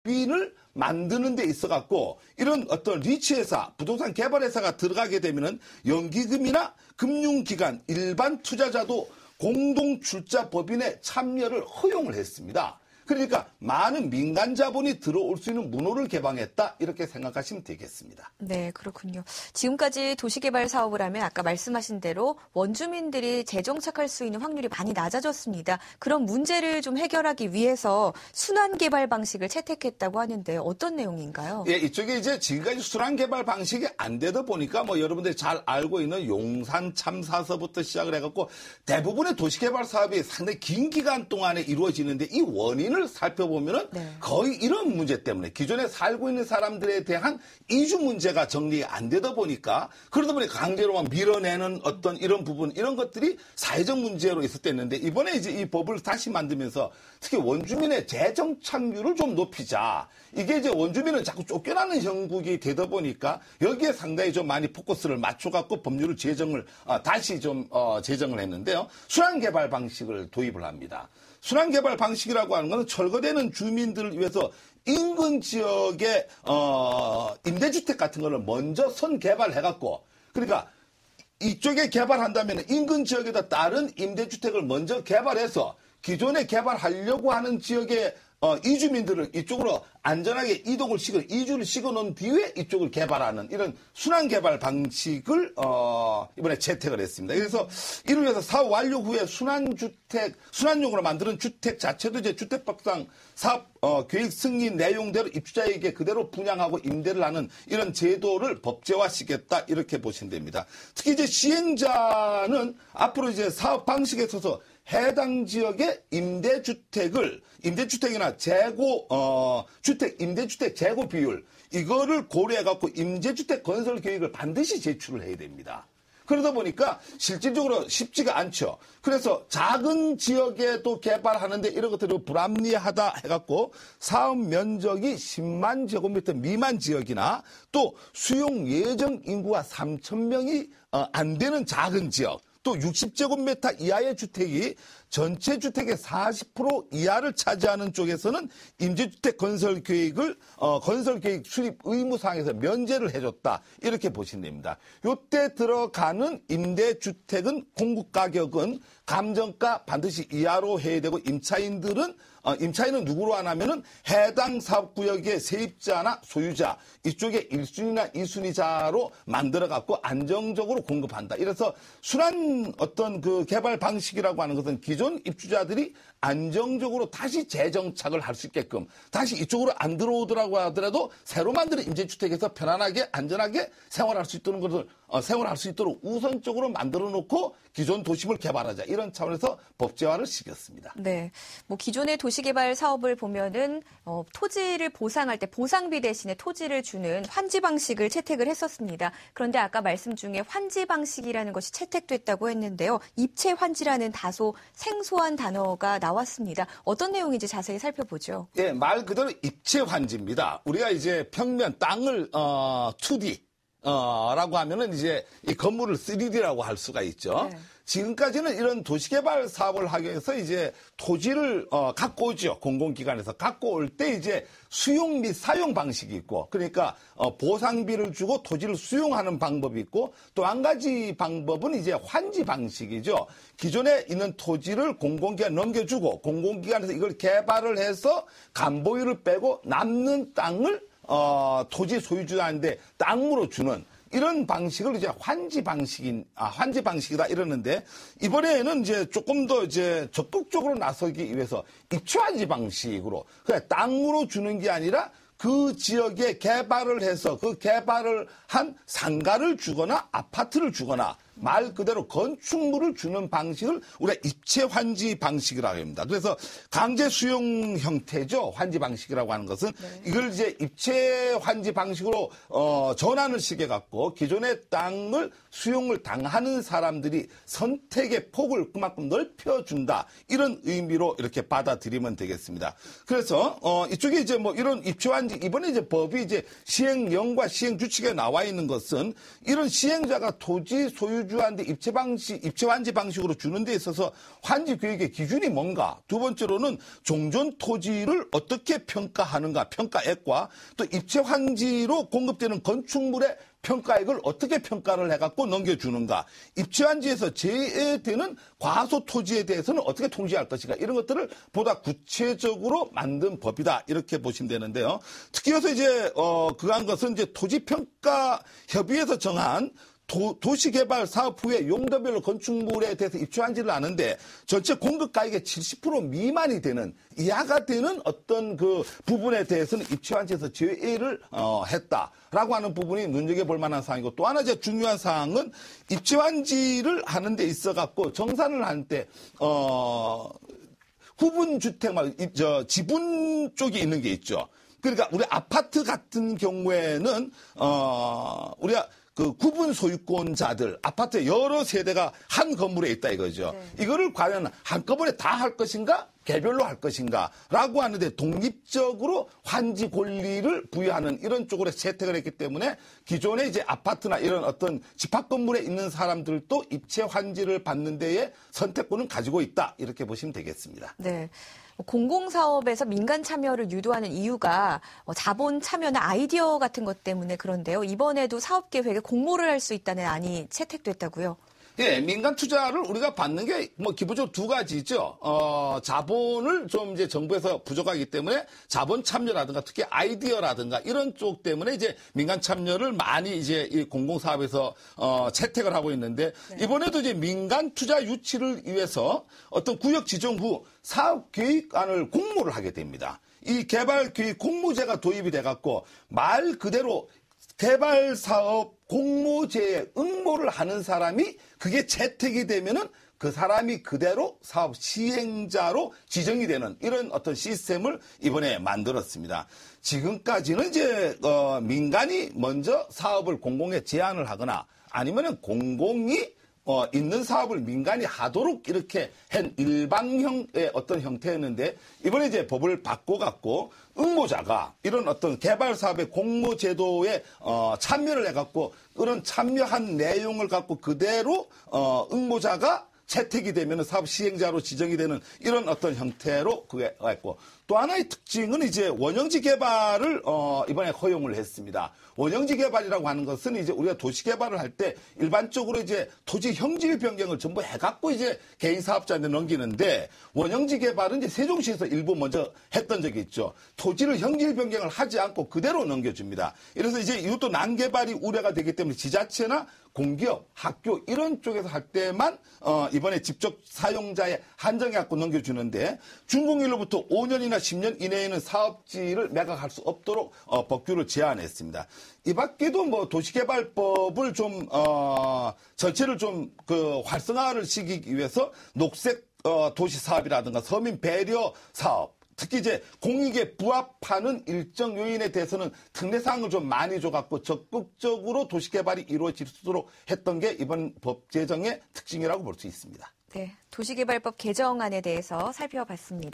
적빈을 만드는 데 있어 갖고 이런 어떤 리츠회사, 부동산 개발회사가 들어가게 되면은 연기금이나 금융기관, 일반 투자자도 공동출자법인의 참여를 허용을 했습니다. 그러니까 많은 민간 자본이 들어올 수 있는 문호를 개방했다 이렇게 생각하시면 되겠습니다. 네, 그렇군요. 지금까지 도시개발 사업을 하면 아까 말씀하신 대로 원주민들이 재정착할 수 있는 확률이 많이 낮아졌습니다. 그런 문제를 좀 해결하기 위해서 순환개발 방식을 채택했다고 하는데 어떤 내용인가요? 예, 이쪽에 이제 지금까지 순환개발 방식이 안 되다 보니까 뭐 여러분들이 잘 알고 있는 용산 참사서부터 시작을 해갖고 대부분의 도시개발 사업이 상당히 긴 기간 동안에 이루어지는데 이 원인을 살펴보면은 거의 이런 문제 때문에 기존에 살고 있는 사람들에 대한 이주 문제가 정리가 안 되다 보니까 그러다 보니 강제로 밀어내는 어떤 이런 부분 이런 것들이 사회적 문제로 있었댔는데 이번에 이제 이 법을 다시 만들면서 특히 원주민의 재정 참여를 좀 높이자. 이게 이제 원주민은 자꾸 쫓겨나는 형국이 되다 보니까 여기에 상당히 좀 많이 포커스를 맞춰갖고 법률을 다시 좀 제정을 했는데요. 순환개발 방식을 도입을 합니다. 순환개발 방식이라고 하는 것은 철거되는 주민들을 위해서 인근 지역의 임대주택 같은 거를 먼저 선개발해갖고 그러니까 이쪽에 개발한다면 인근 지역에다 다른 임대주택을 먼저 개발해서 기존에 개발하려고 하는 지역의 이주민들을 이쪽으로 안전하게 이주를 시켜놓은 뒤에 이쪽을 개발하는 이런 순환개발 방식을 이번에 채택을 했습니다. 그래서 이를 위해서 사업 완료 후에 순환용으로 만드는 주택 자체도 이제 주택법상 사업 계획 승인 내용대로 입주자에게 그대로 분양하고 임대를 하는 이런 제도를 법제화시켰다 이렇게 보시면 됩니다. 특히 이제 시행자는 앞으로 이제 사업 방식에 있어서 해당 지역의 임대주택이나 임대주택 재고 비율, 이거를 고려해갖고 임대주택 건설 계획을 반드시 제출을 해야 됩니다. 그러다 보니까 실질적으로 쉽지가 않죠. 그래서 작은 지역에도 개발하는데 이런 것들이 불합리하다 해갖고 사업 면적이 10만 제곱미터 미만 지역이나 또 수용 예정 인구가 3,000명이 안 되는 작은 지역, 또 60제곱미터 이하의 주택이 전체 주택의 40% 이하를 차지하는 쪽에서는 임대주택 건설 계획 수립 의무사항에서 면제를 해줬다. 이렇게 보시면 됩니다. 요때 들어가는 임대주택은 공급 가격은 감정가 반드시 이하로 해야 되고 임차인은 누구로 하냐면은 해당 사업구역의 세입자나 소유자 이쪽에 1순위나 2순위자로 만들어갖고 안정적으로 공급한다. 이래서 순환 어떤 그 개발 방식이라고 하는 것은 기존 입주자들이 안정적으로 다시 재정착을 할 수 있게끔 다시 이쪽으로 안 들어오더라고 하더라도 새로 만드는 임대주택에서 편안하게 안전하게 생활할 수 있도록 우선적으로 만들어 놓고 기존 도심을 개발하자 이런 차원에서 법제화를 시켰습니다. 네, 뭐 기존의 도시개발 사업을 보면은 토지를 보상할 때 보상비 대신에 토지를 주는 환지 방식을 채택을 했었습니다. 그런데 아까 말씀 중에 환지 방식이라는 것이 채택됐다고 했는데요. 입체 환지라는 다소 생소한 단어가 나왔습니다. 어떤 내용인지 자세히 살펴보죠. 예, 말 그대로 입체 환지입니다. 우리가 이제 평면 땅을 2D 라고 하면은 이제 이 건물을 3D라고 할 수가 있죠. 네. 지금까지는 이런 도시개발 사업을 하기 위해서 이제 토지를 갖고 오죠. 공공기관에서 갖고 올 때 이제 수용 및 사용 방식이 있고 그러니까 보상비를 주고 토지를 수용하는 방법이 있고 또 한 가지 방법은 이제 환지 방식이죠. 기존에 있는 토지를 공공기관 넘겨주고 공공기관에서 이걸 개발을 해서 간보유를 빼고 남는 땅을 토지 소유주한테 땅으로 주는 이런 방식을 이제 환지 방식이다 이러는데 이번에는 이제 조금 더 이제 적극적으로 나서기 위해서 입체 환지 방식으로 그냥 땅으로 주는 게 아니라 그 지역에 개발을 해서 그 개발을 한 상가를 주거나 아파트를 주거나 말 그대로 건축물을 주는 방식을 우리가 입체 환지 방식이라고 합니다. 그래서 강제 수용 형태죠. 환지 방식이라고 하는 것은 이걸 이제 입체 환지 방식으로 전환을 시켜갖고 기존의 땅을 수용을 당하는 사람들이 선택의 폭을 그만큼 넓혀준다. 이런 의미로 이렇게 받아들이면 되겠습니다. 그래서 이쪽에 이제 뭐 이런 입체 환지 이번에 이제 법이 이제 시행령과 시행 규칙에 나와 있는 것은 이런 시행자가 토지 소유 거주하는데 입체 환지 방식으로 주는 데 있어서 환지 계획의 기준이 뭔가? 두 번째로는 종전 토지를 어떻게 평가하는가? 평가액과 또 입체 환지로 공급되는 건축물의 평가액을 어떻게 평가를 해갖고 넘겨주는가. 입체환지에서 제외되는 과소 토지에 대해서는 어떻게 통지할 것인가. 이런 것들을 보다 구체적으로 만든 법이다. 이렇게 보시면 되는데요. 특히 여기서 이제, 그한 것은 이제 토지평가협의회에서 정한 도시개발 사업 후에 용도별로 건축물에 대해서 입체환지를 하는데 전체 공급가액의 70% 미만이 되는 이하가 되는 어떤 그 부분에 대해서는 입체환지에서 제외를 했다라고 하는 부분이 눈여겨볼 만한 사항이고 또 하나 이제 중요한 사항은 입체환지를 하는 데 있어 갖고 정산을 할 때 구분주택 지분 쪽이 있는 게 있죠. 그러니까 우리 아파트 같은 경우에는 우리가 그 구분 소유권자들 아파트 여러 세대가 한 건물에 있다 이거죠. 네. 이거를 과연 한꺼번에 다 할 것인가 개별로 할 것인가라고 하는데 독립적으로 환지 권리를 부여하는 이런 쪽으로 채택을 했기 때문에 기존에 이제 아파트나 이런 어떤 집합 건물에 있는 사람들도 입체 환지를 받는 데에 선택권을 가지고 있다 이렇게 보시면 되겠습니다. 네. 공공사업에서 민간 참여를 유도하는 이유가 자본 참여나 아이디어 같은 것 때문에 그런데요. 이번에도 사업계획에 공모를 할 수 있다는 안이 채택됐다고요? 예, 민간 투자를 우리가 받는 게 뭐 기본적으로 두 가지죠. 자본을 좀 이제 정부에서 부족하기 때문에 자본 참여라든가 특히 아이디어라든가 이런 쪽 때문에 이제 민간 참여를 많이 이제 이 공공사업에서 채택을 하고 있는데 네. 이번에도 이제 민간 투자 유치를 위해서 어떤 구역 지정 후 사업 계획안을 공모를 하게 됩니다. 이 개발 계획 공모제가 도입이 돼 갖고 말 그대로 개발 사업 공모제에 응모를 하는 사람이 그게 채택이 되면은 그 사람이 그대로 사업 시행자로 지정이 되는 이런 어떤 시스템을 이번에 만들었습니다. 지금까지는 이제 민간이 먼저 사업을 공공에 제안을 하거나 아니면은 공공이 있는 사업을 민간이 하도록 이렇게 한 일방형의 어떤 형태였는데 이번에 이제 법을 바꿔갖고 응모자가 이런 어떤 개발 사업의 공모 제도에 참여를 해갖고 그런 참여한 내용을 갖고 그대로 응모자가 채택이 되면 사업 시행자로 지정이 되는 이런 어떤 형태로 그게 있고 또 하나의 특징은 이제 원형지 개발을 이번에 허용을 했습니다. 원형지 개발이라고 하는 것은 이제 우리가 도시 개발을 할 때 일반적으로 이제 토지 형질 변경을 전부 해갖고 이제 개인 사업자한테 넘기는데 원형지 개발은 이제 세종시에서 일부 먼저 했던 적이 있죠. 토지를 형질 변경을 하지 않고 그대로 넘겨줍니다. 이래서 이제 이것도 난개발이 우려가 되기 때문에 지자체나 공기업, 학교 이런 쪽에서 할 때만 이번에 직접 사용자에 한정해갖고 넘겨주는데 준공일로부터 5년이나 10년 이내에는 사업지를 매각할 수 없도록 법규를 제안했습니다. 이 밖에도 뭐 도시개발법을 좀 전체를 좀 그 활성화를 시키기 위해서 녹색 도시 사업이라든가 서민 배려 사업 특히 이제 공익에 부합하는 일정 요인에 대해서는 특례사항을 좀 많이 줘갖고 적극적으로 도시개발이 이루어질 수 있도록 했던 게 이번 법 제정의 특징이라고 볼 수 있습니다. 네, 도시개발법 개정안에 대해서 살펴봤습니다.